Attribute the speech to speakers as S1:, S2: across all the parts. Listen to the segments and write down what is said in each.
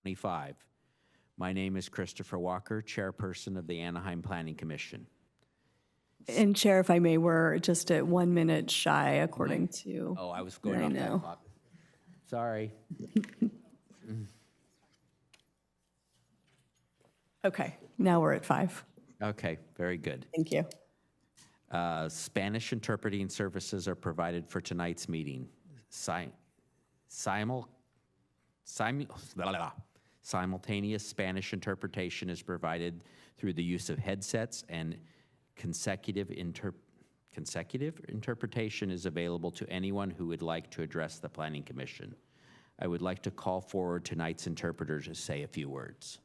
S1: 25. My name is Christopher Walker, Chairperson of the Anaheim Planning Commission.
S2: And Chair, if I may, we're just at 1 minute shy, according to.
S1: Oh, I was going off that clock. Sorry.
S2: Okay, now we're at 5.
S1: Okay, very good.
S2: Thank you.
S1: Spanish interpreting services are provided for tonight's meeting. Simultaneous Spanish interpretation is provided through the use of headsets, and consecutive interpretation is available to anyone who would like to address the Planning Commission. I would like to call forward tonight's interpreter to say a few words.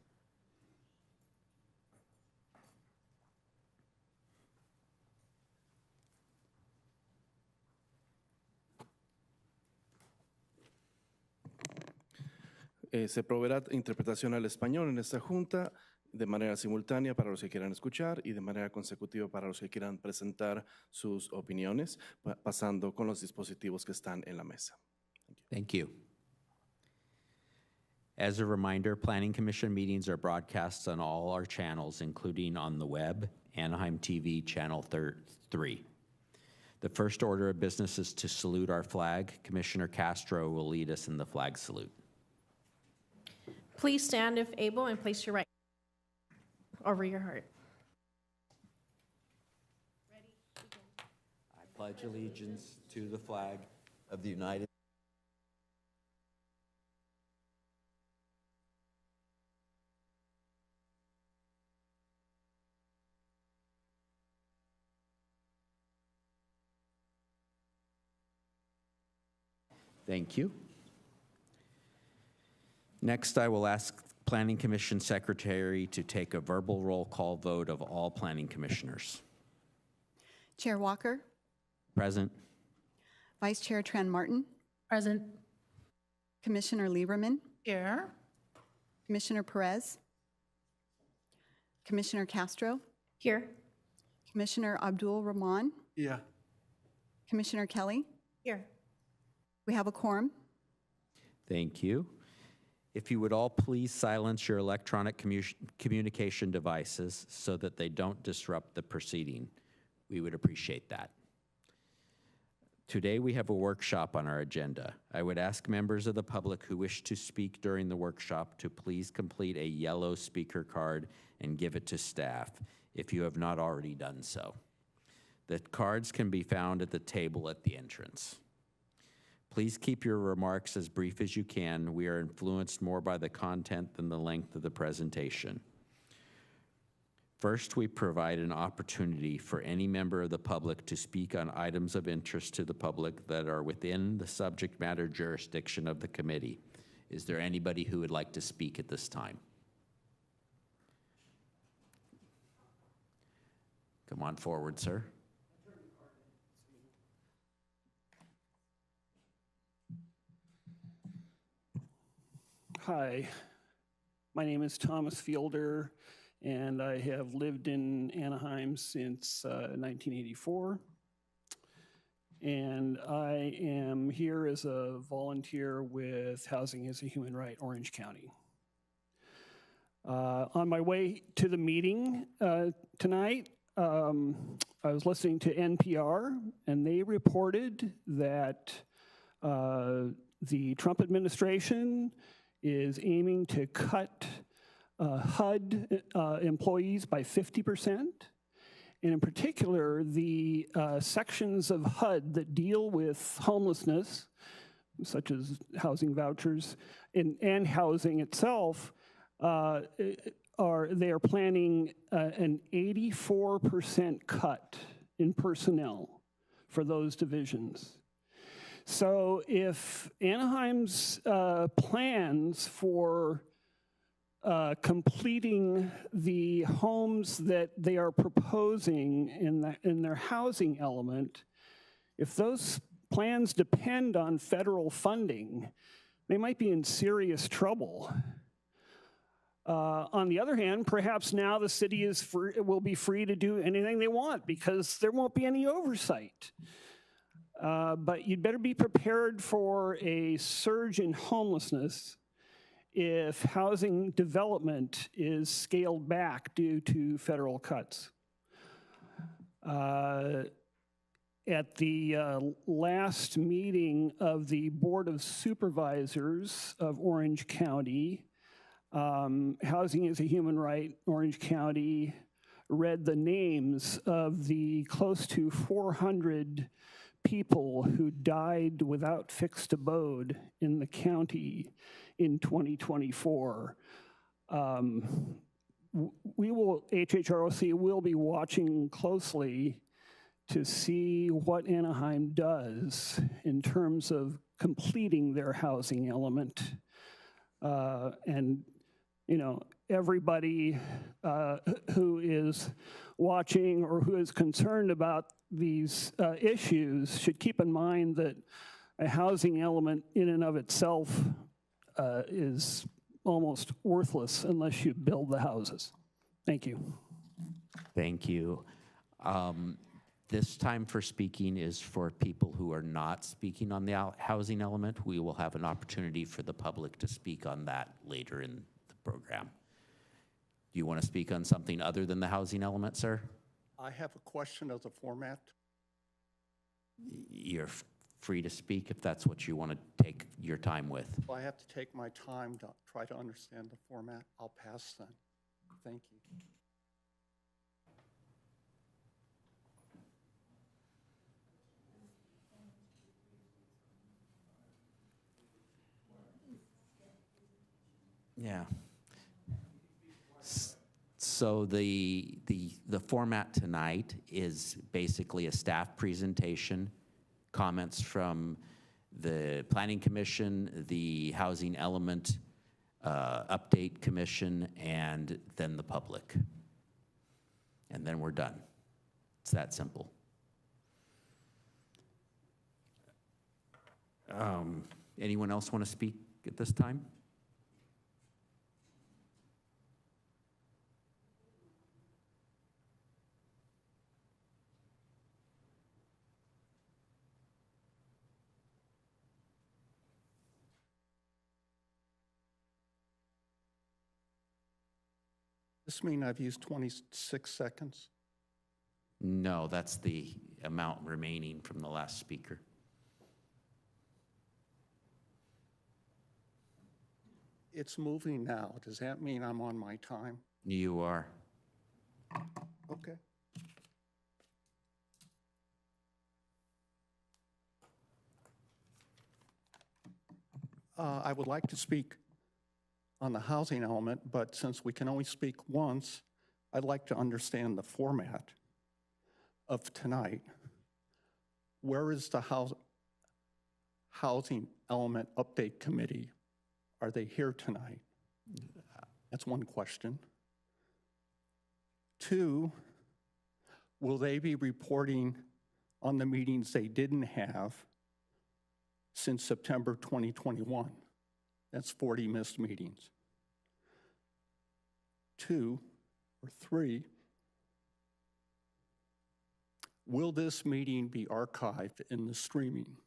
S3: Se proveerá interpretación al español en esta junta de manera simultánea para los que quieran escuchar y de manera consecutiva para los que quieran presentar sus opiniones, pasando con los dispositivos que están en la mesa.
S1: Thank you. As a reminder, Planning Commission meetings are broadcast on all our channels, including on the web, Anaheim TV Channel 3. The first order of business is to salute our flag. Commissioner Castro will lead us in the flag salute.
S4: Please stand if able and place your right over your heart. Ready?
S1: I pledge allegiance to the flag of the United States. Thank you. Next, I will ask Planning Commission Secretary to take a verbal roll call vote of all Planning Commissioners.
S5: Chair Walker,
S1: Present.
S5: Vice Chair Tran Martin,
S4: Present.
S5: Commissioner Lieberman,
S4: Here.
S5: Commissioner Perez, Commissioner Castro,
S4: Here.
S5: Commissioner Abdul Rahman,
S3: Yeah.
S5: Commissioner Kelly.
S4: Here.
S5: We have a quorum.
S1: Thank you. If you would all please silence your electronic communication devices so that they don't disrupt the proceeding, we would appreciate that. Today we have a workshop on our agenda. I would ask members of the public who wish to speak during the workshop to please complete a yellow speaker card and give it to staff if you have not already done so. The cards can be found at the table at the entrance. Please keep your remarks as brief as you can. We are influenced more by the content than the length of the presentation. First, we provide an opportunity for any member of the public to speak on items of interest to the public that are within the subject matter jurisdiction of the committee. Is there anybody who would like to speak at this time? Come on forward, sir.
S6: Hi, my name is Thomas Fielder, and I have lived in Anaheim since 1984. And I am here as a volunteer with Housing as a Human Right, Orange County. On my way to the meeting tonight, I was listening to NPR, and they reported that the Trump administration is aiming to cut HUD employees by 50%. And in particular, the sections of HUD that deal with homelessness, such as housing vouchers and housing itself, they are planning an 84% cut in personnel for those divisions. So if Anaheim's plans for completing the homes that they are proposing in their housing element, if those plans depend on federal funding, they might be in serious trouble. On the other hand, perhaps now the city will be free to do anything they want because there won't be any oversight. But you'd better be prepared for a surge in homelessness if housing development is scaled back due to federal cuts. At the last meeting of the Board of Supervisors of Orange County, Housing is a Human Right, Orange County read the names of the close to 400 people who died without fixed abode in the county in 2024. HHROC will be watching closely to see what Anaheim does in terms of completing their housing element. And, you know, everybody who is watching or who is concerned about these issues should keep in mind that a housing element in and of itself is almost worthless unless you build the houses. Thank you.
S1: Thank you. This time for speaking is for people who are not speaking on the housing element. We will have an opportunity for the public to speak on that later in the program. Do you want to speak on something other than the housing element, sir?
S7: I have a question of the format.
S1: You're free to speak if that's what you want to take your time with.
S7: If I have to take my time to try to understand the format, I'll pass then. Thank you.
S1: Yeah. So the format tonight is basically a staff presentation, comments from the Planning Commission, the Housing Element Update Commission, and then the public. And then we're done. It's that simple. Anyone else want to speak at this time?
S7: This mean I've used 26 seconds?
S1: No, that's the amount remaining from the last speaker.
S7: It's moving now. Does that mean I'm on my time?
S1: You are.
S7: Okay. I would like to speak on the housing element, but since we can only speak once, I'd like to understand the format of tonight. Where is the Housing Element Update Committee? Are they here tonight? That's one question. Two, will they be reporting on the meetings they didn't have since September 2021? That's 40 missed meetings. 2 or 3, will this meeting be archived in the streaming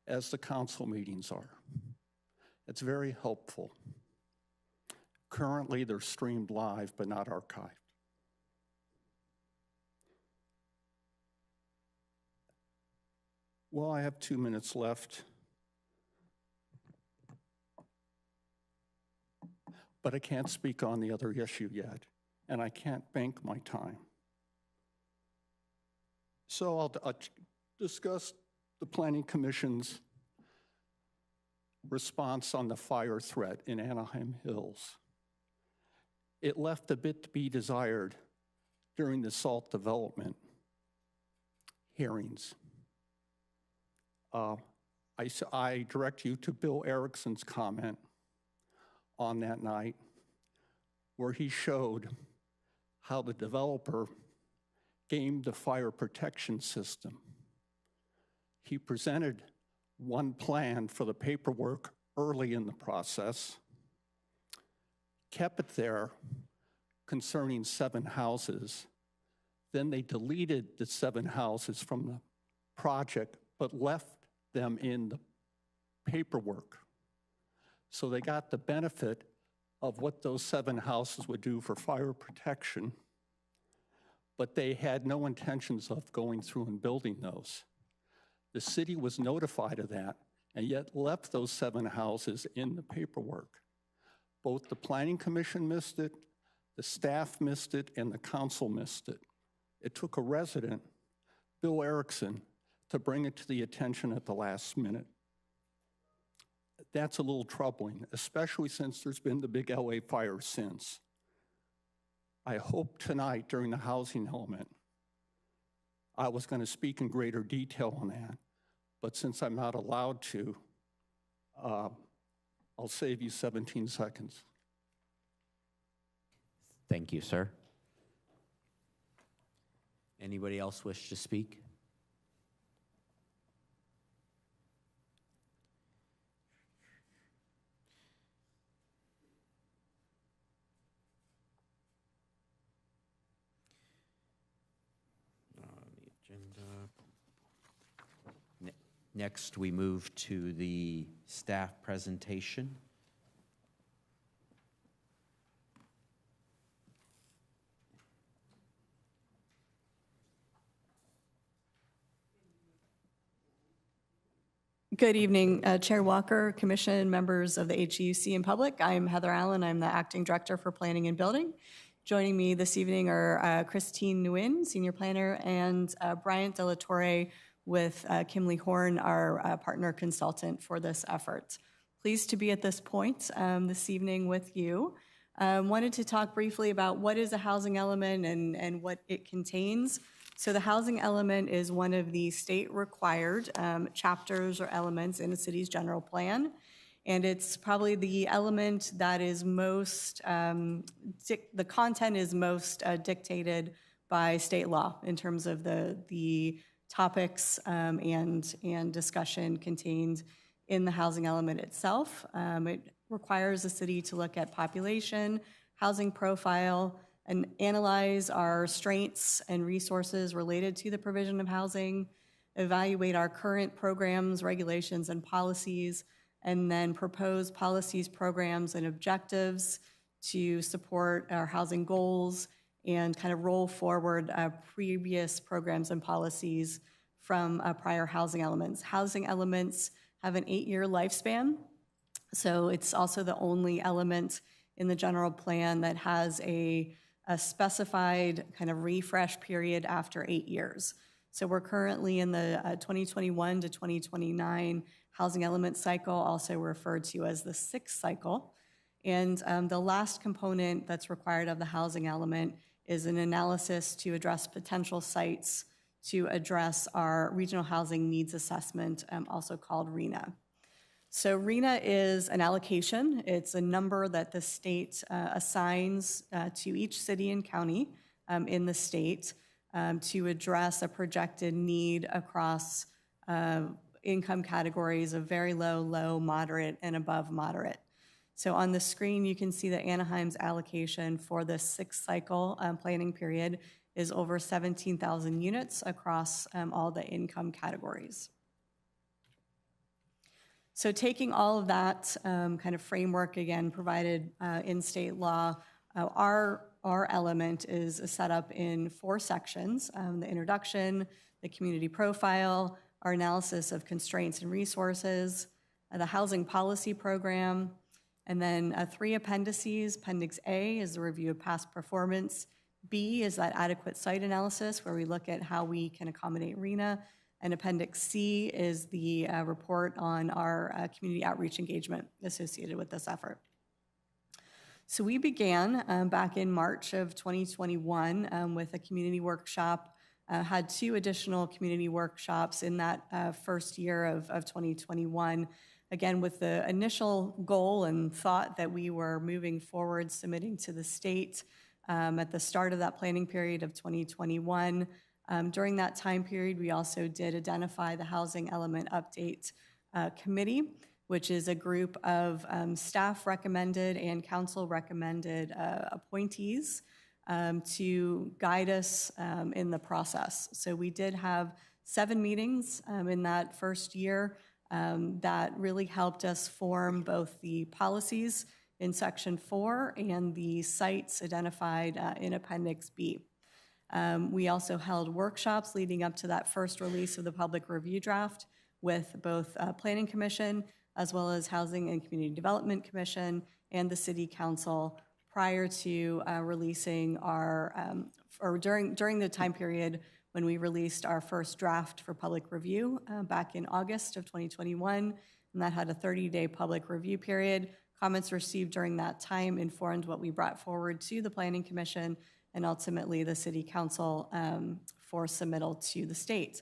S7: as the council meetings are? It's very helpful. Currently, they're streamed live, but not archived. Well, I have 2 minutes left. But I can't speak on the other issue yet, and I can't bank my time. So I'll discuss the Planning Commission's response on the fire threat in Anaheim Hills. It left a bit to be desired during the SALT development hearings. I direct you to Bill Erickson's comment on that night, where he showed how the developer gamed the fire protection system. He presented one plan for the paperwork early in the process, kept it there concerning 7 houses. Then they deleted the 7 houses from the project, but left them in the paperwork. So they got the benefit of what those 7 houses would do for fire protection, but they had no intentions of going through and building those. The city was notified of that and yet left those 7 houses in the paperwork. Both the Planning Commission missed it, the staff missed it, and the council missed it. It took a resident, Bill Erickson, to bring it to the attention at the last minute. That's a little troubling, especially since there's been the big LA fire since. I hope tonight during the housing element, I was going to speak in greater detail on that, but since I'm not allowed to, I'll save you 17 seconds.
S1: Thank you, sir. Anybody else wish to speak? Next, we move to the staff presentation.
S2: Good evening, Chair Walker, Commission, members of the HEUC and public. I'm Heather Allen. I'm the Acting Director for Planning and Building. Joining me this evening are Christine Nguyen, Senior Planner, and Bryant De La Torre with Kimley Horn, our partner consultant for this effort. Pleased to be at this point this evening with you. Wanted to talk briefly about what is a housing element and what it contains. So the housing element is one of the state-required chapters or elements in the city's general plan. And it's probably the element that is most, the content is most dictated by state law in terms of the topics and discussion contained in the housing element itself. It requires the city to look at population, housing profile, and analyze our strengths and resources related to the provision of housing, evaluate our current programs, regulations, and policies, and then propose policies, programs, and objectives to support our housing goals and kind of roll forward previous programs and policies from prior housing elements. Housing elements have an 8-year lifespan, so it's also the only element in the general plan that has a specified kind of refresh period after 8 years. So we're currently in the 2021 to 2029 housing element cycle, also referred to as the 6th cycle. And the last component that's required of the housing element is an analysis to address potential sites to address our regional housing needs assessment, also called RHNA. So RHNA is an allocation. It's a number that the state assigns to each city and county in the state to address a projected need across income categories of very low, low, moderate, and above moderate. So on the screen, you can see that Anaheim's allocation for the 6th cycle planning period is over 17,000 units across all the income categories. So taking all of that kind of framework, again, provided in state law, our element is set up in 4 sections: the introduction, the community profile, our analysis of constraints and resources, the housing policy program, and then 3 appendices. Appendix A is the review of past performance. B is that adequate site analysis, where we look at how we can accommodate RHNA. And Appendix C is the report on our community outreach engagement associated with this effort. So we began back in March of 2021 with a community workshop, had 2 additional community workshops in that first year of 2021, again with the initial goal and thought that we were moving forward, submitting to the state at the start of that planning period of 2021. During that time period, we also did identify the Housing Element Update Committee, which is a group of staff recommended and council recommended appointees to guide us in the process. So we did have 7 meetings in that first year. that really helped us form both the policies in Section 4 and the sites identified in Appendix B. We also held workshops leading up to that first release of the public review draft with both Planning Commission as well as Housing and Community Development Commission and the City Council prior to releasing our, or during the time period when we released our first draft for public review back in August of 2021, and that had a 30-day public review period. Comments received during that time informed what we brought forward to the Planning Commission and ultimately the City Council for submittal to the state.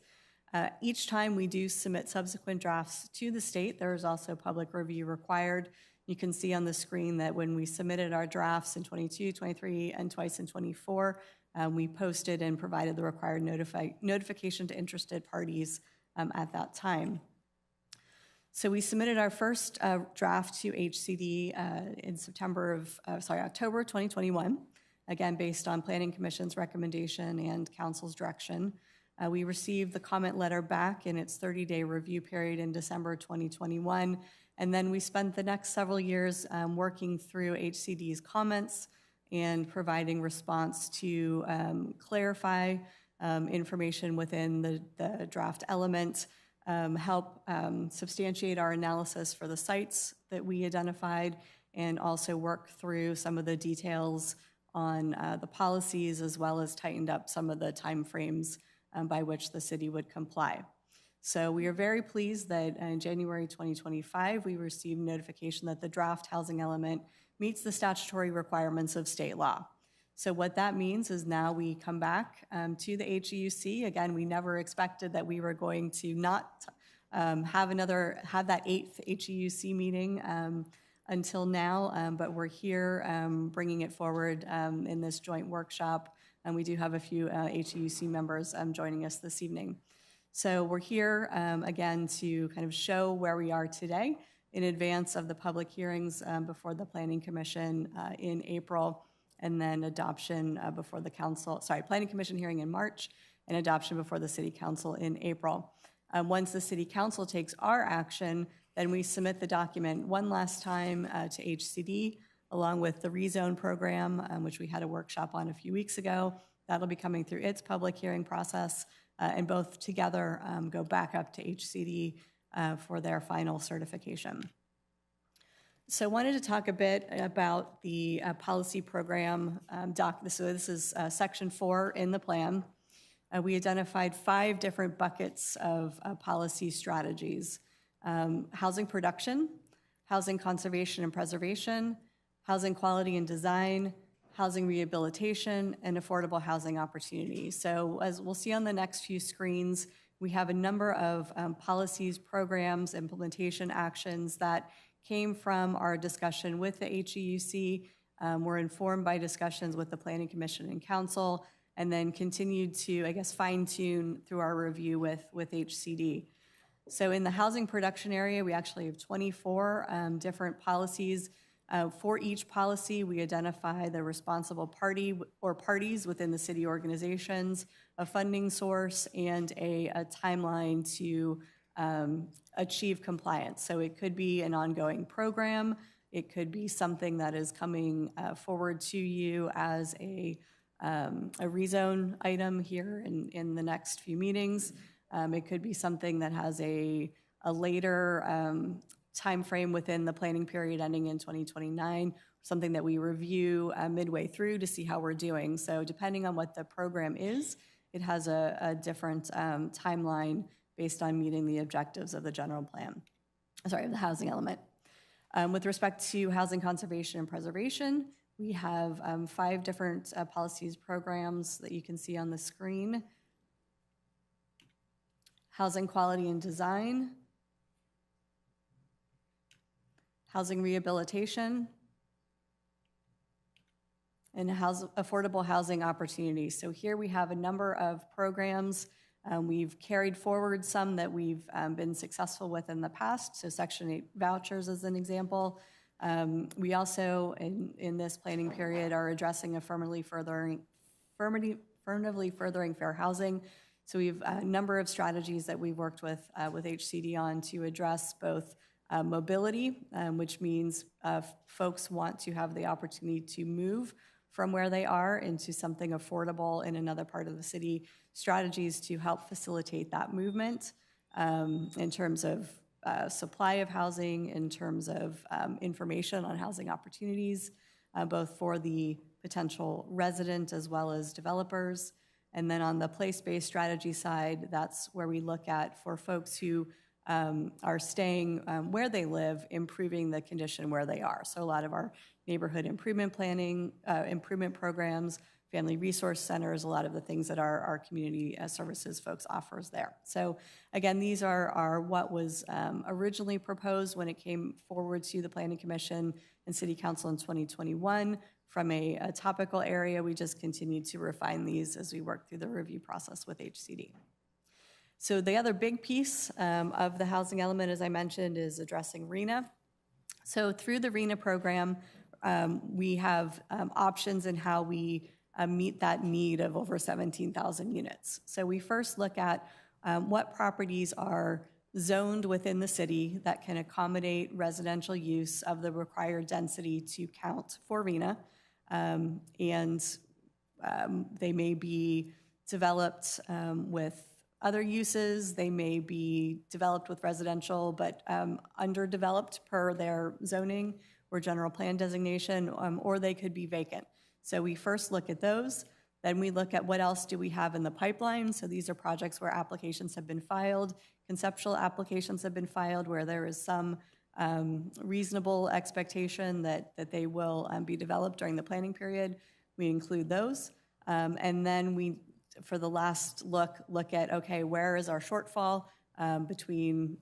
S2: Each time we do submit subsequent drafts to the state, there is also public review required. You can see on the screen that when we submitted our drafts in 22, 23, and twice in 24, we posted and provided the required notification to interested parties at that time. So we submitted our first draft to HCD in October 2021, again, based on Planning Commission's recommendation and Council's direction. We received the comment letter back in its 30-day review period in December 2021, and then we spent the next several years working through HCD's comments and providing response to clarify information within the draft element, help substantiate our analysis for the sites that we identified, and also work through some of the details on the policies, as well as tightened up some of the timeframes by which the city would comply. So we are very pleased that in January 2025, we received notification that the draft housing element meets the statutory requirements of state law. So what that means is now we come back to the HEUC. Again, we never expected that we were going to not have that 8th HEUC meeting until now, but we're here bringing it forward in this joint workshop, and we do have a few HEUC members joining us this evening. So we're here again to kind of show where we are today in advance of the public hearings before the Planning Commission in April, and then adoption before the Council, Planning Commission hearing in March, and adoption before the City Council in April. Once the City Council takes our action, then we submit the document one last time to HCD, along with the rezone program, which we had a workshop on a few weeks ago. That'll be coming through its public hearing process, and both together go back up to HCD for their final certification. So I wanted to talk a bit about the policy program So this is Section 4 in the plan. We identified 5 different buckets of policy strategies: housing production, housing conservation and preservation, housing quality and design, housing rehabilitation, and affordable housing opportunities. So as we'll see on the next few screens, we have a number of policies, programs, implementation actions that came from our discussion with the HEUC, were informed by discussions with the Planning Commission and Council, and then continued to, I guess, fine-tune through our review with HCD. So in the housing production area, we actually have 24 different policies. For each policy, we identify the responsible party or parties within the city organizations, a funding source, and a timeline to achieve compliance. So it could be an ongoing program. It could be something that is coming forward to you as a rezone item here in the next few meetings. It could be something that has a later time frame within the planning period ending in 2029, something that we review midway through to see how we're doing. So depending on what the program is, it has a different timeline based on meeting the objectives of the general plan, of the housing element. With respect to housing conservation and preservation, we have 5 different policies, programs that you can see on the screen. Housing quality and design, housing rehabilitation, and affordable housing opportunities. So here we have a number of programs. We've carried forward some that we've been successful with in the past, so Section 8 vouchers as an example. We also, in this planning period, are addressing affirmatively furthering fair housing. So we have a number of strategies that we've worked with HCD on to address both mobility, which means folks want to have the opportunity to move from where they are into something affordable in another part of the city, strategies to help facilitate that movement in terms of supply of housing, in terms of information on housing opportunities, both for the potential resident as well as developers. And then on the place-based strategy side, that's where we look at for folks who are staying where they live, improving the condition where they are. So a lot of our neighborhood improvement planning, improvement programs, family resource centers, a lot of the things that our community services folks offers there. So again, these are what was originally proposed when it came forward to the Planning Commission and City Council in 2021. From a topical area, we just continued to refine these as we work through the review process with HCD. So the other big piece of the housing element, as I mentioned, is addressing RHNA. So through the RHNA program, we have options in how we meet that need of over 17,000 units. So we first look at what properties are zoned within the city that can accommodate residential use of the required density to count for RHNA. They may be developed with other uses, they may be developed with residential, but underdeveloped per their zoning or general plan designation, or they could be vacant. So we first look at those, then we look at what else do we have in the pipeline. So these are projects where applications have been filed, conceptual applications have been filed, where there is some reasonable expectation that they will be developed during the planning period. We include those. And then we, for the last look at, okay, where is our shortfall between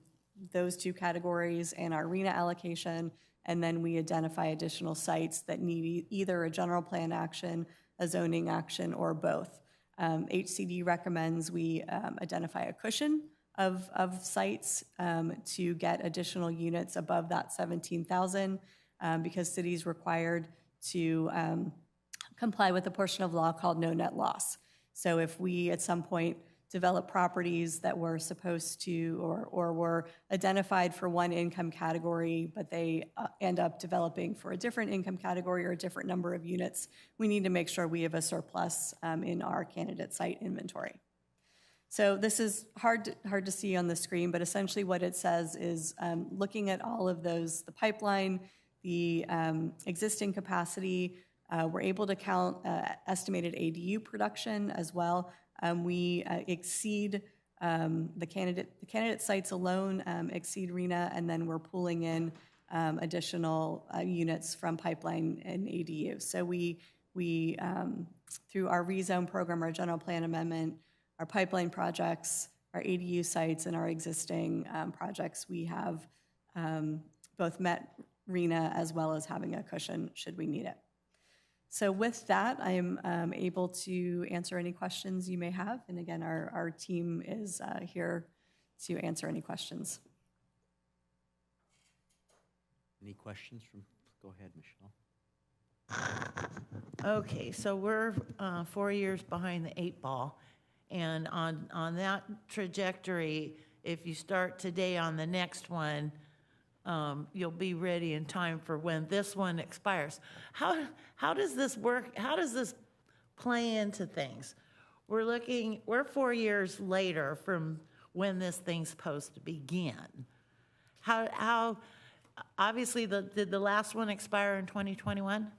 S2: those two categories and our RHNA allocation, and then we identify additional sites that need either a general plan action, a zoning action, or both. HCD recommends we identify a cushion of sites to get additional units above that 17,000 because cities required to comply with a portion of law called no net loss. So if we at some point develop properties that were supposed to or were identified for one income category, but they end up developing for a different income category or a different number of units, we need to make sure we have a surplus in our candidate site inventory. So this is hard to see on the screen, but essentially what it says is looking at all of those, the pipeline, the existing capacity, we're able to count estimated ADU production as well. We exceed the candidate sites alone, exceed RHNA, and then we're pulling in additional units from pipeline and ADU. So we through our rezone program, our general plan amendment, our pipeline projects, our ADU sites, and our existing projects, we have both met RHNA as well as having a cushion should we need it. So with that, I am able to answer any questions you may have. And again, our team is here to answer any questions.
S1: Any questions from, go ahead, Michelle.
S8: Okay, so we're 4 years behind the 8 ball. And on that trajectory, if you start today on the next one, you'll be ready in time for when this one expires. How does this work? How does this play into things? We're 4 years later from when this thing's supposed to begin. How obviously did the last one expire in 2021?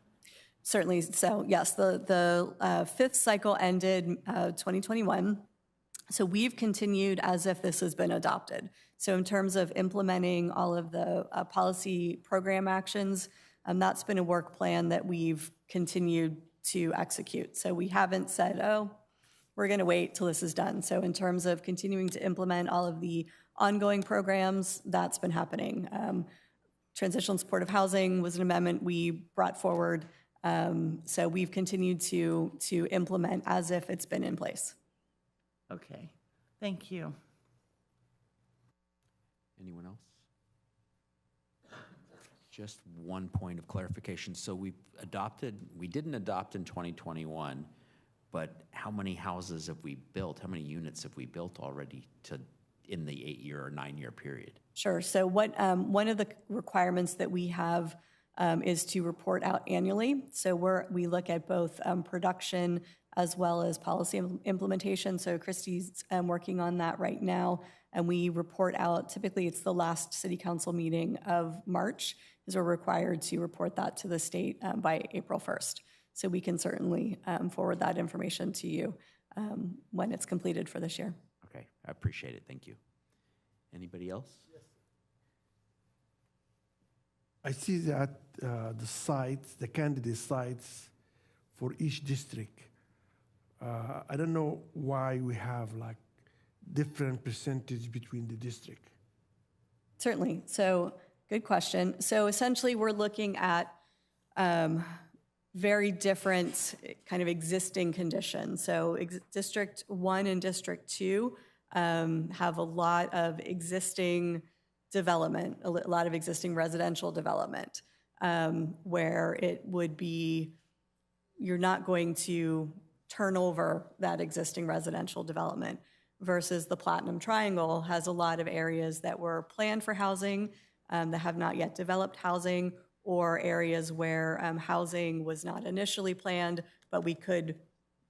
S2: Certainly. So yes, the fifth cycle ended 2021. So we've continued as if this has been adopted. So in terms of implementing all of the policy program actions, that's been a work plan that we've continued to execute. So we haven't said, oh, we're going to wait till this is done. So in terms of continuing to implement all of the ongoing programs, that's been happening. Transitional and supportive housing was an amendment we brought forward. So we've continued to implement as if it's been in place.
S8: Okay, thank you.
S1: Anyone else? Just one point of clarification. So we didn't adopt in 2021. but how many houses have we built? How many units have we built already in the 8-year or 9-year period?
S2: Sure. So one of the requirements that we have is to report out annually. So we look at both production as well as policy implementation. So Christy's working on that right now, and we report out, typically it's the last city council meeting of March, is we're required to report that to the state by April 1st. So we can certainly forward that information to you when it's completed for this year.
S1: Okay, I appreciate it, thank you. Anybody else?
S9: I see that the sites, the candidate sites for each district, I don't know why we have like different percentage between the district.
S2: Certainly. So good question. So essentially, we're looking at very different kind of existing conditions. So District 1 and District 2 have a lot of existing development, a lot of existing residential development, where it would be, you're not going to turn over that existing residential development, versus the Platinum Triangle has a lot of areas that were planned for housing that have not yet developed housing, or areas where housing was not initially planned, but we could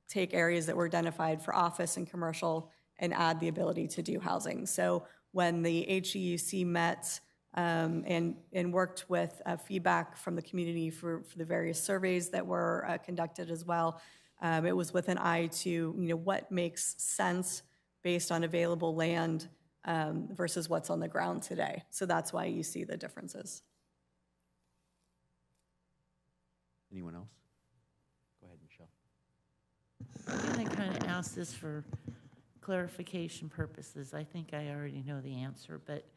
S2: take areas that were identified for office and commercial and add the ability to do housing. So when the HEUC met and worked with feedback from the community for the various surveys that were conducted as well, it was with an eye to what makes sense based on available land versus what's on the ground today. So that's why you see the differences.
S1: Anyone else? Go ahead, Michelle.
S8: I'm going to kind of ask this for clarification purposes. I think I already know the answer, but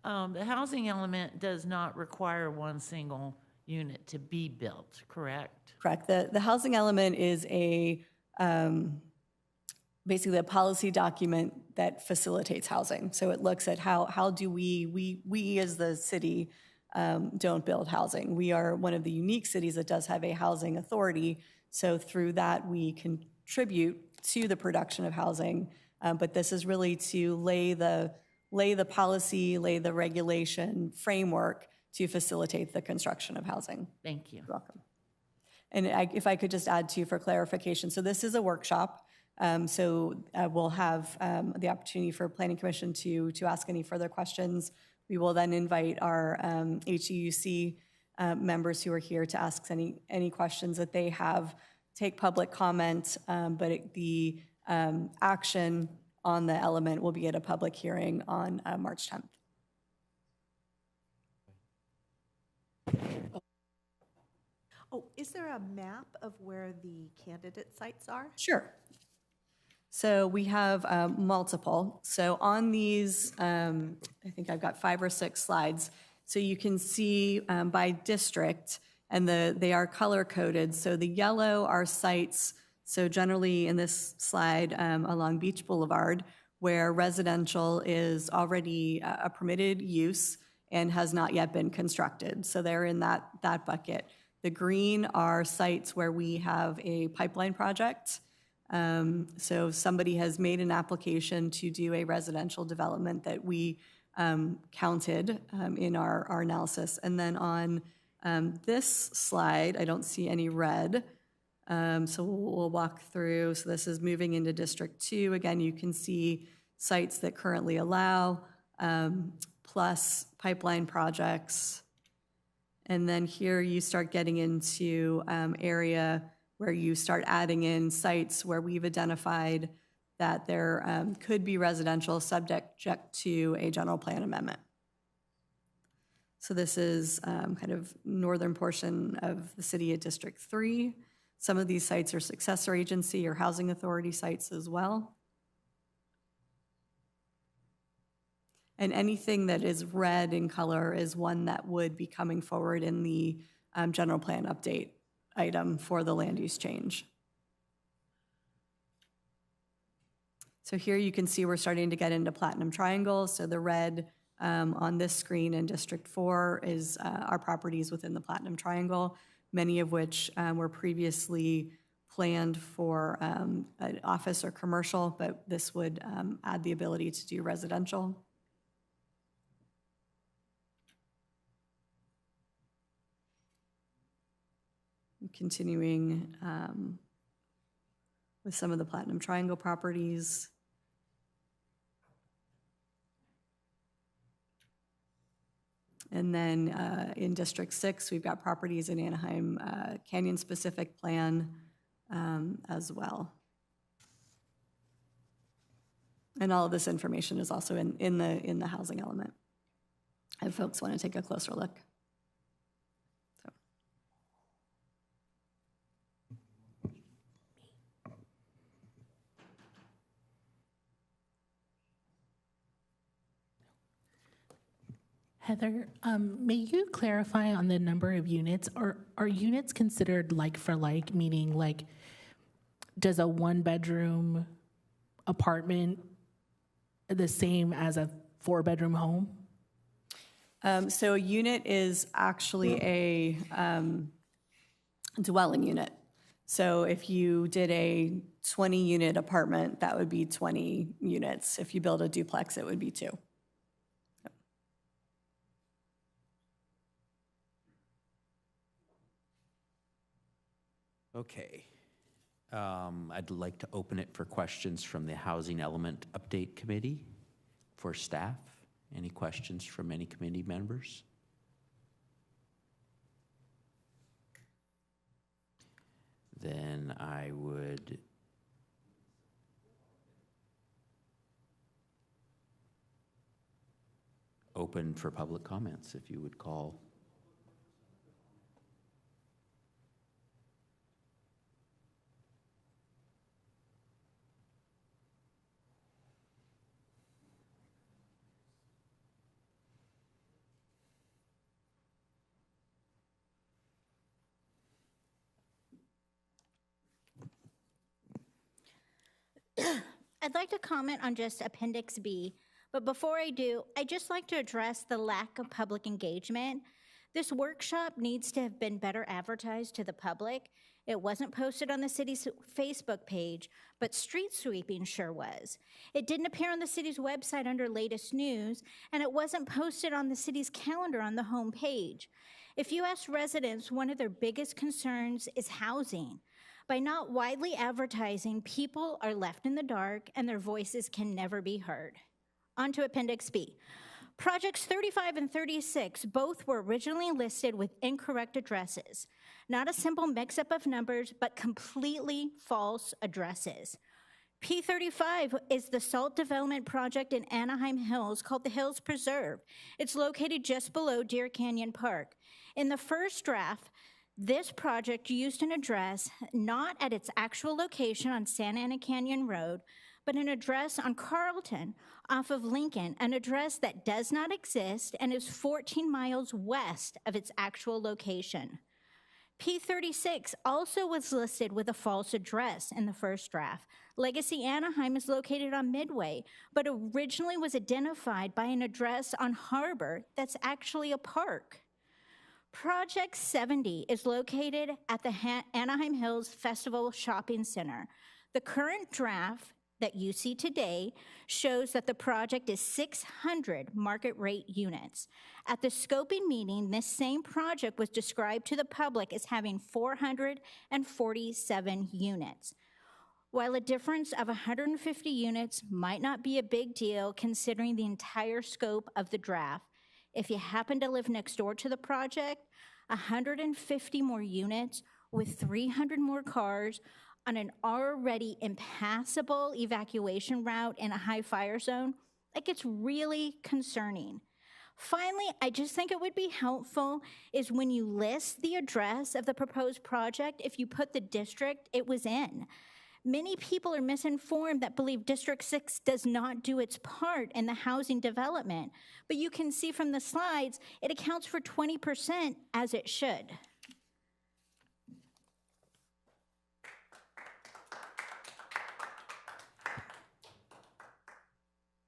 S8: the housing element does not require one single unit to be built, correct?
S2: Correct. The housing element is basically a policy document that facilitates housing. So it looks at how do we as the city don't build housing. We are one of the unique cities that does have a housing authority. So through that, we contribute to the production of housing. But this is really to lay the policy, lay the regulation framework to facilitate the construction of housing.
S8: Thank you.
S2: You're welcome. And if I could just add to you for clarification, so this is a workshop. We'll have the opportunity for Planning Commission to ask any further questions. We will then invite our HEUC members who are here to ask any questions that they have, take public comment, but the action on the element will be at a public hearing on March 10th.
S4: Oh, is there a map of where the candidate sites are?
S2: Sure. So we have multiple. So on these, I think I've got 5 or 6 slides. So you can see by district, and they are color-coded. So the yellow are sites, so generally in this slide along Beach Boulevard, where residential is already a permitted use and has not yet been constructed. So they're in that bucket. The green are sites where we have a pipeline project. So somebody has made an application to do a residential development that we counted in our analysis. And then on this slide, I don't see any red. So we'll walk through. So this is moving into District 2. Again, you can see sites that currently allow, plus pipeline projects. And then here you start getting into area where you start adding in sites where we've identified that there could be residential subject to a general plan amendment. So this is kind of northern portion of the city of District 3. Some of these sites are successor agency or housing authority sites as well. And anything that is red in color is one that would be coming forward in the general plan update item for the land use change. So here you can see we're starting to get into Platinum Triangle. So the red on this screen in District 4 is our properties within the Platinum Triangle, many of which were previously planned for an office or commercial, but this would add the ability to do residential. Continuing with some of the Platinum Triangle properties. And then in District 6, we've got properties in Anaheim Canyon-specific plan as well. And all of this information is also in the housing element, if folks want to take a closer look. So.
S10: Heather, may you clarify on the number of units? Are units considered like for like, meaning like, does a one-bedroom apartment the same as a four-bedroom home?
S2: So a unit is actually a dwelling unit. So if you did a 20-unit apartment, that would be 20 units. If you build a duplex, it would be 2.
S1: Okay. I'd like to open it for questions from the Housing Element Update Committee for staff. Any questions from any committee members? Then I would open for public comments, if you would call.
S11: I'd like to comment on just Appendix B, but before I do, I'd just like to address the lack of public engagement. This workshop needs to have been better advertised to the public. It wasn't posted on the city's Facebook page, but street sweeping sure was. It didn't appear on the city's website under latest news, and it wasn't posted on the city's calendar on the home page. If you ask residents, one of their biggest concerns is housing. By not widely advertising, people are left in the dark and their voices can never be heard. On to Appendix B. Projects 35 and 36 both were originally listed with incorrect addresses. Not a simple mix-up of numbers, but completely false addresses. P35 is the salt development project in Anaheim Hills called the Hills Preserve. It's located just below Deer Canyon Park. In the first draft, this project used an address not at its actual location on Santa Ana Canyon Road, but an address on Carlton off of Lincoln, an address that does not exist and is 14 miles west of its actual location. P36 also was listed with a false address in the first draft. Legacy Anaheim is located on Midway, but originally was identified by an address on Harbor that's actually a park. Project 70 is located at the Anaheim Hills Festival Shopping Center. The current draft that you see today shows that the project is 600 market rate units. At the scoping meeting, this same project was described to the public as having 447 units. While a difference of 150 units might not be a big deal considering the entire scope of the draft, if you happen to live next door to the project, 150 more units with 300 more cars on an already impassable evacuation route in a high fire zone, it gets really concerning. Finally, I just think it would be helpful is when you list the address of the proposed project, if you put the district it was in. Many people are misinformed that believe District 6 does not do its part in the housing development, but you can see from the slides, it accounts for 20% as it should.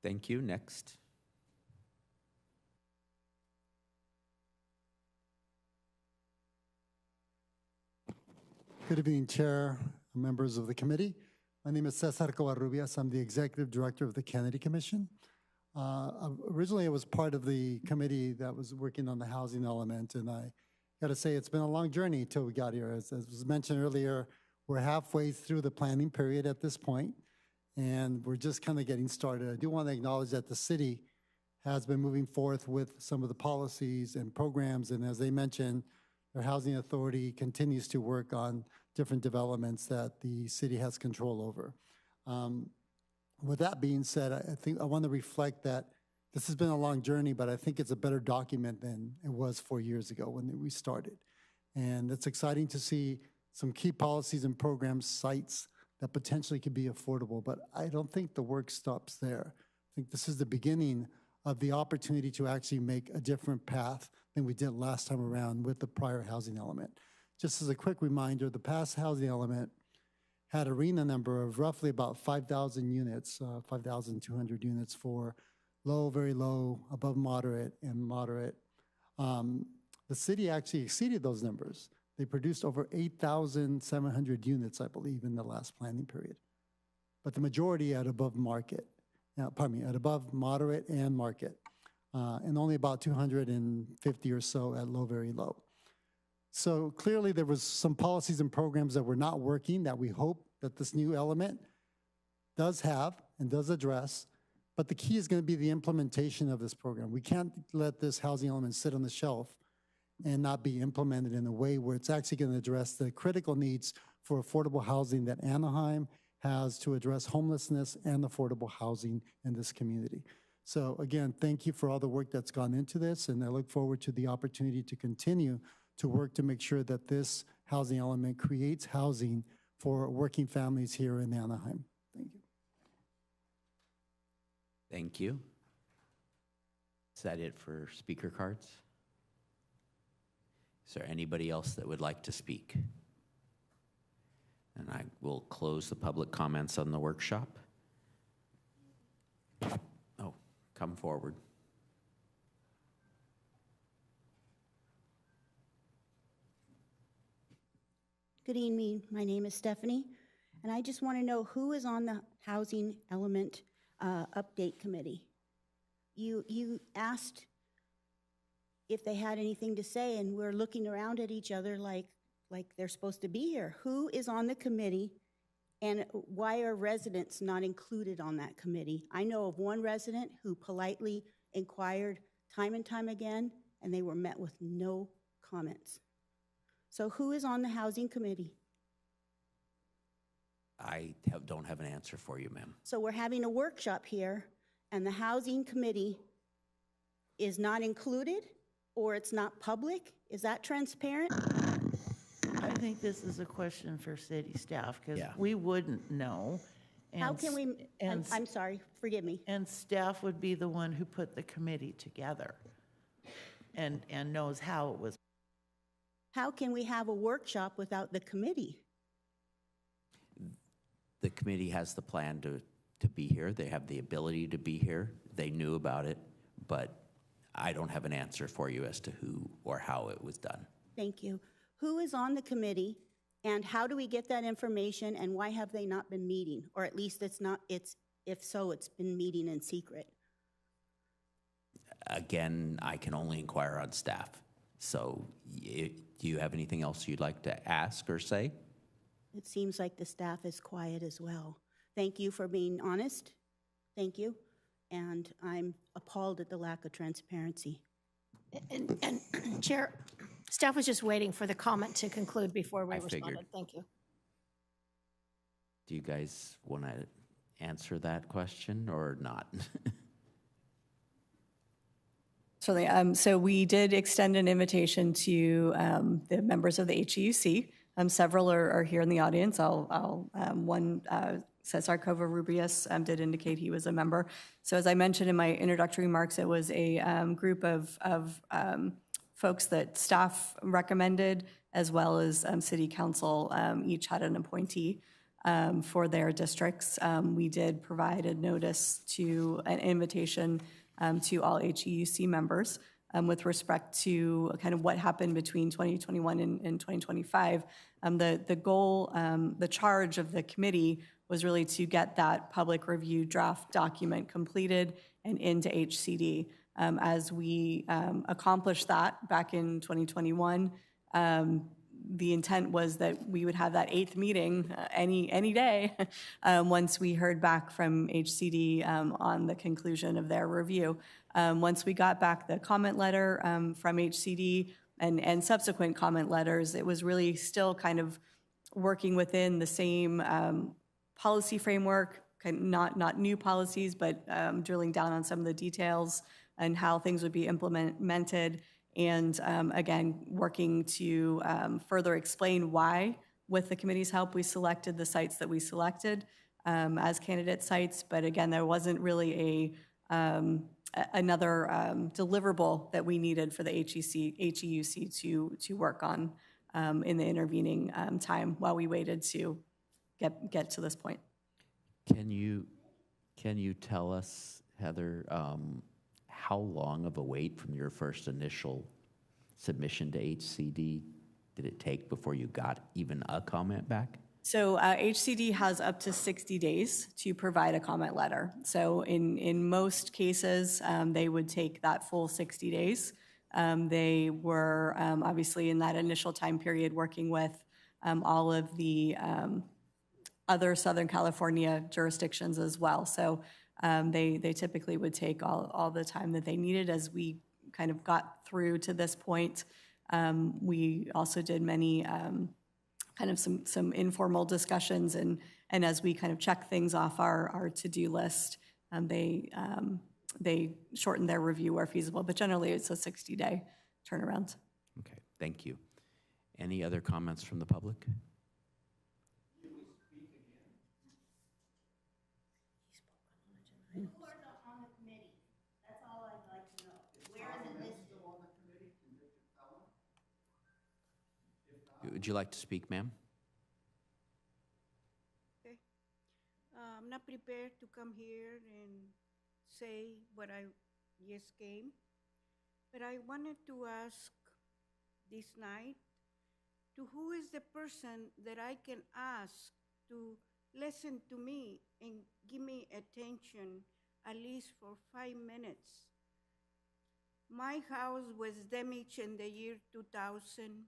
S1: Thank you. Next.
S12: Good evening, Chair, members of the committee. My name is Cesar Covarrubias. I'm the Executive Director of the Kennedy Commission. Originally, I was part of the committee that was working on the housing element, and I got to say it's been a long journey until we got here. As was mentioned earlier, we're halfway through the planning period at this point, and we're just kind of getting started. I do want to acknowledge that the city has been moving forth with some of the policies and programs, and as they mentioned, their housing authority continues to work on different developments that the city has control over. With that being said, I think I want to reflect that this has been a long journey, but I think it's a better document than it was 4 years ago when we started. And it's exciting to see some key policies and programs, sites that potentially could be affordable, but I don't think the work stops there. I think this is the beginning of the opportunity to actually make a different path than we did last time around with the prior housing element. Just as a quick reminder, the past housing element had a RENA number of roughly about 5,000 units, 5,200 units for low, very low, above moderate, and moderate. The city actually exceeded those numbers. They produced over 8,700 units, I believe, in the last planning period. But the majority at above market, at above moderate and market, and only about 250 or so at low, very low. So clearly there was some policies and programs that were not working that we hope that this new element does have and does address, but the key is going to be the implementation of this program. We can't let this housing element sit on the shelf and not be implemented in a way where it's actually going to address the critical needs for affordable housing that Anaheim has to address homelessness and affordable housing in this community. So again, thank you for all the work that's gone into this, and I look forward to the opportunity to continue to work to make sure that this housing element creates housing for working families here in Anaheim. Thank you.
S1: Thank you. Is that it for speaker cards? Is there anybody else that would like to speak? And I will close the public comments on the workshop. Oh, come forward.
S13: Good evening. My name is Stephanie, and I just want to know who is on the Housing Element Update Committee. You asked if they had anything to say, and we're looking around at each other like they're supposed to be here. Who is on the committee, and why are residents not included on that committee? I know of one resident who politely inquired time and time again, and they were met with no comments. So who is on the housing committee?
S1: I don't have an answer for you, ma'am.
S13: So we're having a workshop here, and the housing committee is not included, or it's not public? Is that transparent?
S8: I think this is a question for city staff, because
S1: Yeah.
S8: we wouldn't know.
S13: How can we, I'm sorry, forgive me.
S8: And staff would be the one who put the committee together and knows how it was.
S13: How can we have a workshop without the committee?
S1: The committee has the plan to be here. They have the ability to be here. They knew about it, but I don't have an answer for you as to who or how it was done.
S13: Thank you. Who is on the committee, and how do we get that information, and why have they not been meeting? Or at least if so, it's been meeting in secret.
S1: Again, I can only inquire on staff. So do you have anything else you'd like to ask or say?
S13: It seems like the staff is quiet as well. Thank you for being honest. Thank you. And I'm appalled at the lack of transparency.
S14: And Chair, staff was just waiting for the comment to conclude before we responded.
S1: figured.
S14: Thank you.
S1: Do you guys want to answer that question or not?
S2: Certainly. So we did extend an invitation to the members of the HEUC. Several are here in the audience. One, Cesar Covarrubias, did indicate he was a member. So as I mentioned in my introductory remarks, it was a group of folks that staff recommended, as well as city council each had an appointee for their districts. We did provide a notice to an invitation to all HEUC members. with respect to kind of what happened between 2021 and 2025. The goal, the charge of the committee was really to get that public review draft document completed and into HCD. As we accomplished that back in 2021, the intent was that we would have that 8th meeting any day once we heard back from HCD on the conclusion of their review. Once we got back the comment letter from HCD and subsequent comment letters, it was really still kind of working within the same policy framework, not new policies, but drilling down on some of the details and how things would be implemented. And again, working to further explain why, with the committee's help, we selected the sites that we selected as candidate sites. But again, there wasn't really another deliverable that we needed for the HEUC to work on in the intervening time while we waited to get to this point.
S1: Can you tell us, Heather, how long of a wait from your first initial submission to HCD did it take before you got even a comment back?
S2: So HCD has up to 60 days to provide a comment letter. So in most cases, they would take that full 60 days. They were obviously in that initial time period working with all of the other Southern California jurisdictions as well. So they typically would take all the time that they needed. As we kind of got through to this point, we also did many kind of some informal discussions, and as we kind of check things off our to-do list, they shortened their review where feasible, but generally it's a 60-day turnaround.
S1: Okay, thank you. Any other comments from the public? Would you like to speak, ma'am?
S15: Okay. I'm not prepared to come here and say what I just came, but I wanted to ask this night to who is the person that I can ask to listen to me and give me attention at least for 5 minutes. My house was damaged in the year 2000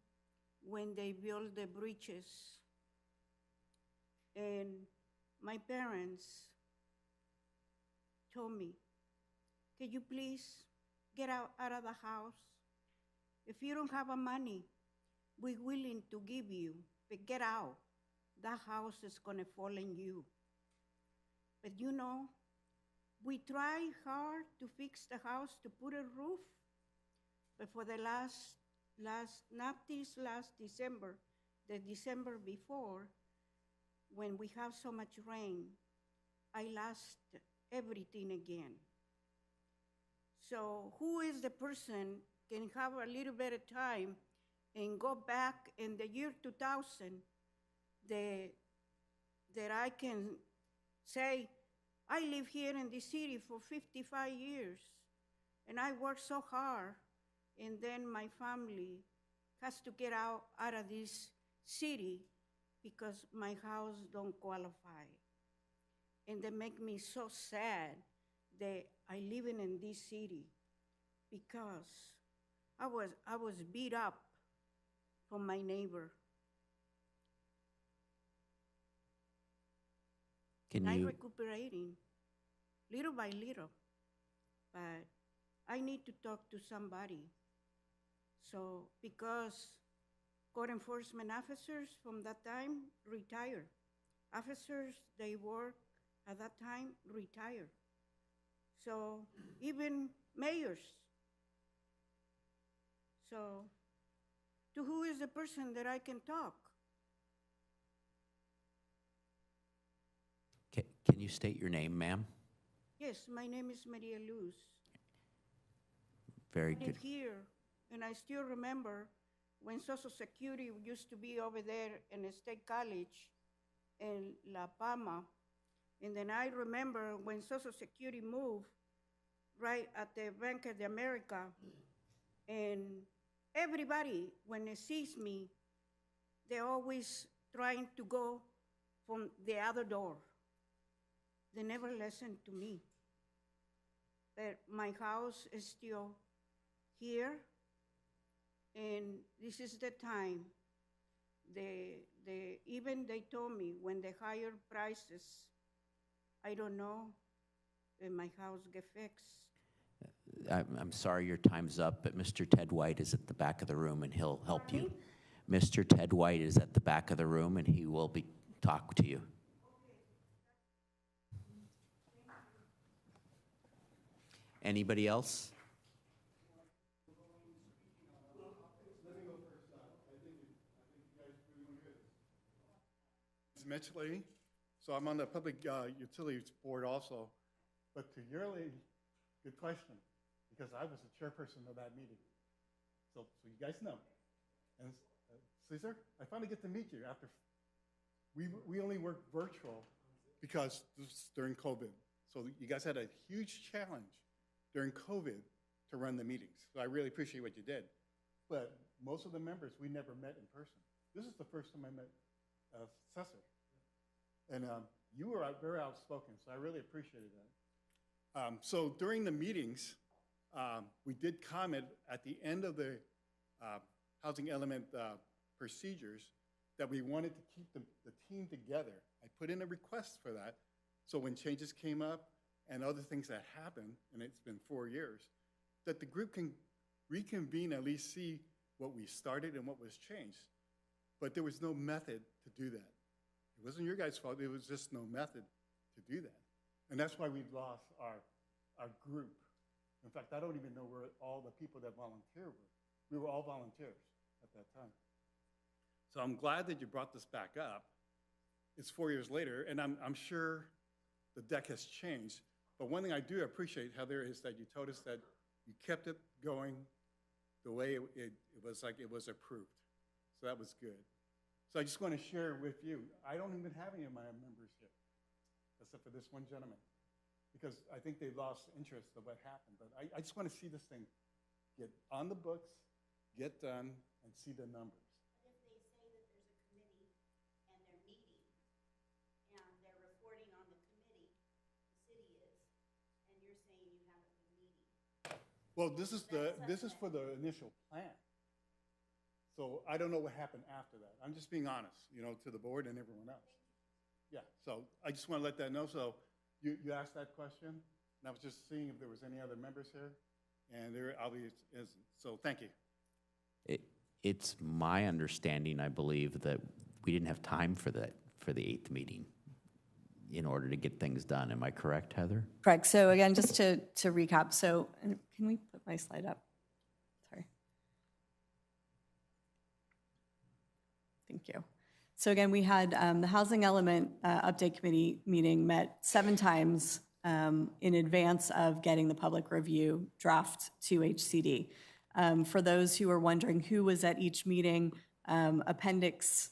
S15: when they built the bridges. And my parents told me, can you please get out of the house? If you don't have the money, we're willing to give you, but get out. That house is gonna fall on you. But you know, we tried hard to fix the house, to put a roof, but for the not this last December, the December before, when we have so much rain, I lost everything again. So who is the person can have a little bit of time and go back in the year 2000 that I can say, I live here in this city for 55 years, and I work so hard, and then my family has to get out of this city because my house don't qualify. And they make me so sad that I live in this city because I was beat up from my neighbor. I'm recuperating little by little, but I need to talk to somebody. So, because code enforcement officers from that time retired. Officers, they work at that time, retired. So, even mayors. So, to who is the person that I can talk?
S1: Can you state your name, ma'am?
S15: Yes, my name is Maria Luz.
S1: Very
S15: I
S1: good.
S15: live here, and I still remember when Social Security used to be over there in the State College in La Palma. And then I remember when Social Security moved right at the Bank of America, And everybody, when they sees me, they're always trying to go from the other door. They never listen to me. But my house is still here, and this is the time. Even they told me when the higher prices, I don't know if my house get fixed.
S1: I'm sorry your time's up, but Mr. Ted White is at the back of the room and he'll help you. Mr. Ted White is at the back of the room and he will talk to you. Anybody else?
S16: Mitch Lee. So I'm on the Public Utilities Board also. But to your lady, good question, because I was the chairperson of that meeting. So you guys know. And Cesar, I finally get to meet you after, we only worked virtual because this was during COVID. So you guys had a huge challenge during COVID to run the meetings. So I really appreciate what you did. But most of the members, we never met in person. This is the first time I met Cesar. And you were very outspoken, so I really appreciated that. So during the meetings, we did comment at the end of the housing element procedures that we wanted to keep the team together. I put in a request for that, so when changes came up and other things that happened, and it's been 4 years, that the group can reconvene, at least see what we started and what was changed. But there was no method to do that. It wasn't your guys' fault, it was just no method to do that. And that's why we lost our group. In fact, I don't even know where all the people that volunteered were. We were all volunteers at that time. So I'm glad that you brought this back up. It's 4 years later, and I'm sure the deck has changed. But one thing I do appreciate, Heather, is that you told us that you kept it going the way it was like it was approved. So that was good. So I just want to share with you, I don't even have any of my members here, except for this one gentleman, because I think they lost interest of what happened. But I just want to see this thing get on the books, get done, and see the numbers.
S13: But if they say that there's a committee and they're meeting and they're reporting on the committee, the city is, and you're saying you haven't been meeting.
S16: Well, this is for the initial plan. So I don't know what happened after that. I'm just being honest, to the board and everyone else. Yeah, so I just want to let that know. So you asked that question, and I was just seeing if there was any other members here, and there obviously isn't. So thank you.
S1: It's my understanding, I believe, that we didn't have time for the 8th meeting in order to get things done. Am I correct, Heather?
S2: Correct. So again, just to recap, so can we put my slide up? Sorry. Thank you. So again, we had the Housing Element Update Committee meeting met 7 times in advance of getting the public review draft to HCD. For those who are wondering who was at each meeting, Appendix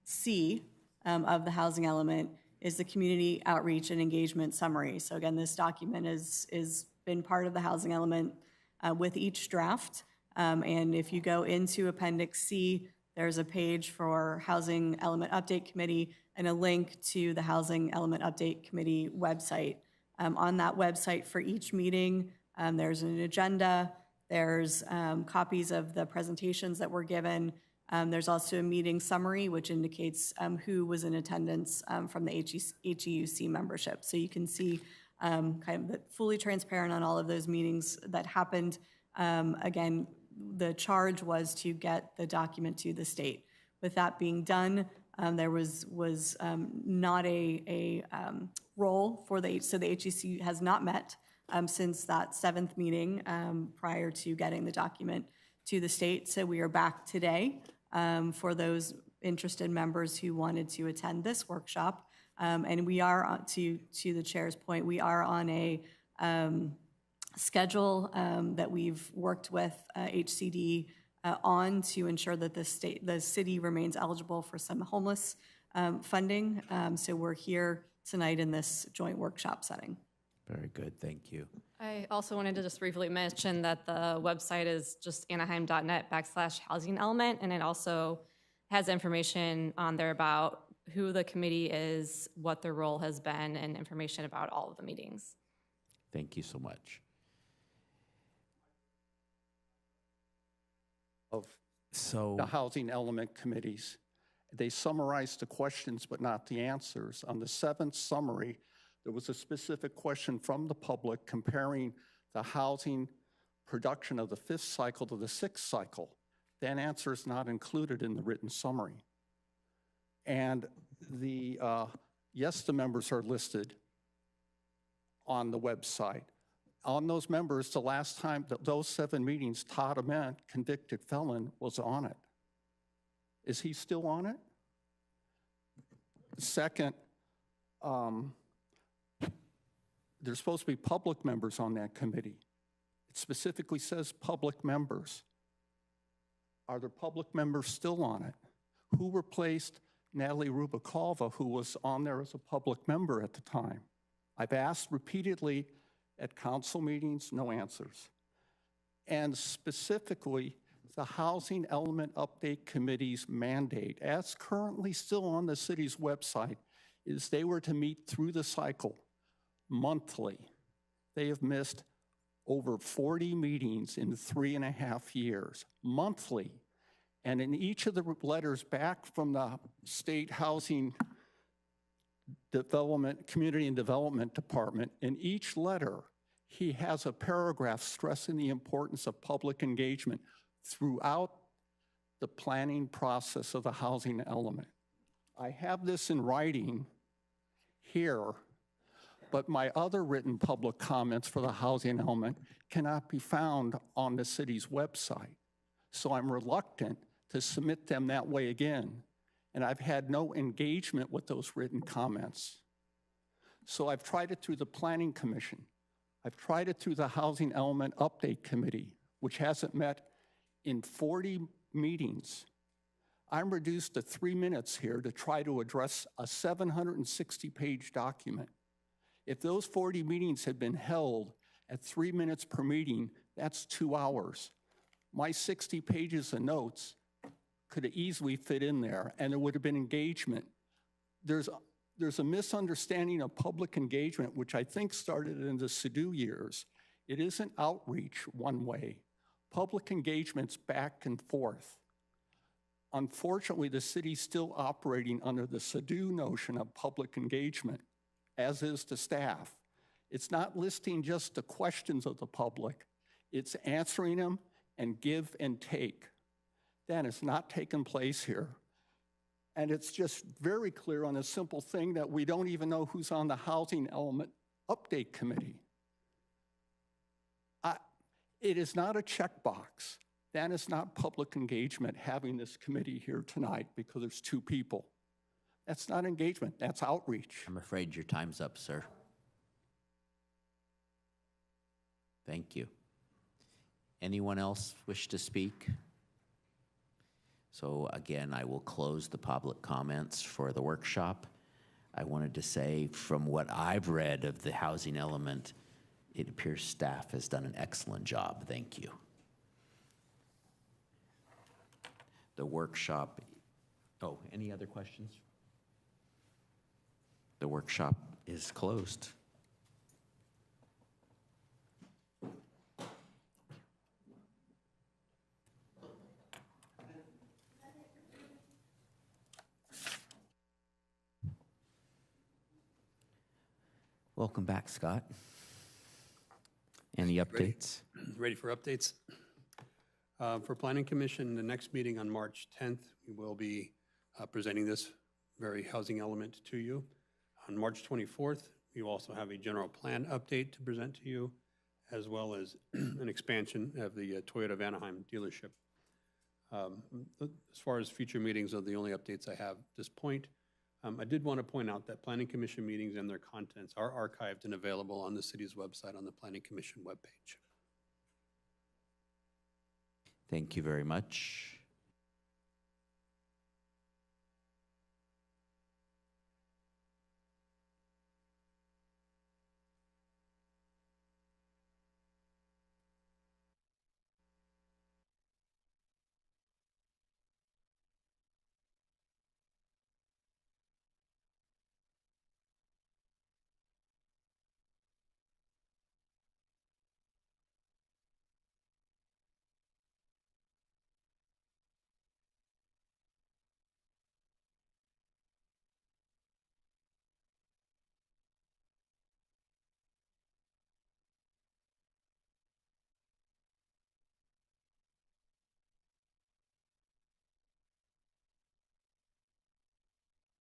S2: C of the Housing Element is the Community Outreach and Engagement Summary. So again, this document is been part of the Housing Element with each draft. And if you go into Appendix C, there's a page for Housing Element Update Committee and a link to the Housing Element Update Committee website. On that website for each meeting, there's an agenda, there's copies of the presentations that were given. There's also a meeting summary, which indicates who was in attendance from the HEUC membership. So you can see kind of fully transparent on all of those meetings that happened. Again, the charge was to get the document to the state. With that being done, there was not a role for so the HEC has not met since that 7th meeting prior to getting the document to the state. So we are back today for those interested members who wanted to attend this workshop. And we are, to the chair's point, we are on a schedule that we've worked with HCD on to ensure that the city remains eligible for some homeless funding. So we're here tonight in this joint workshop setting.
S1: Very good, thank you.
S17: I also wanted to just briefly mention that the website is just anaheim.net/housing element, and it also has information on there about who the committee is, what their role has been, and information about all of the meetings.
S1: Thank you so much.
S7: Of
S1: So,
S7: the housing element committees. They summarized the questions but not the answers. On the 7th summary, there was a specific question from the public comparing the housing production of the 5th cycle to the 6th cycle. That answer is not included in the written summary. And the members are listed on the website. On those members, the last time that those 7 meetings, Todd Ament, convicted felon, was on it. Is he still on it? Second, there's supposed to be public members on that committee. It specifically says public members. Are there public members still on it? Who replaced Natalie Rubicalva, who was on there as a public member at the time? I've asked repeatedly at council meetings, no answers. And specifically, the Housing Element Update Committee's mandate, as currently still on the city's website, is they were to meet through the cycle monthly. They have missed over 40 meetings in 3.5 years, monthly. And in each of the letters back from the State Housing Development, Community and Development Department, in each letter, he has a paragraph stressing the importance of public engagement throughout the planning process of the housing element. I have this in writing here, but my other written public comments for the housing element cannot be found on the city's website. So I'm reluctant to submit them that way again. And I've had no engagement with those written comments. So I've tried it through the Planning Commission. I've tried it through the Housing Element Update Committee, which hasn't met in 40 meetings. I'm reduced to 3 minutes here to try to address a 760-page document. If those 40 meetings had been held at 3 minutes per meeting, that's 2 hours. My 60 pages of notes could have easily fit in there, and there would have been engagement. There's a misunderstanding of public engagement, which I think started in the Sadu years. It isn't outreach one way. Public engagement's back and forth. Unfortunately, the city's still operating under the Sadu notion of public engagement, as is the staff. It's not listing just the questions of the public. It's answering them and give and take. That has not taken place here. And it's just very clear on a simple thing that we don't even know who's on the Housing Element Update Committee. It is not a checkbox. That is not public engagement, having this committee here tonight because there's 2 people. That's not engagement, that's outreach.
S1: I'm afraid your time's up, sir. Thank you. Anyone else wish to speak? So again, I will close the public comments for the workshop. I wanted to say, from what I've read of the housing element, it appears staff has done an excellent job. Thank you. The workshop, any other questions? The workshop is closed. Welcome back, Scott. Any updates?
S18: Ready for updates? For Planning Commission, the next meeting on March 10th, we will be presenting this very housing element to you. On March 24th, we will also have a general plan update to present to you, as well as an expansion of the Toyota of Anaheim dealership. As far as future meetings are the only updates I have at this point. I did want to point out that Planning Commission meetings and their contents are archived and available on the city's website on the Planning Commission webpage.
S1: Thank you very much.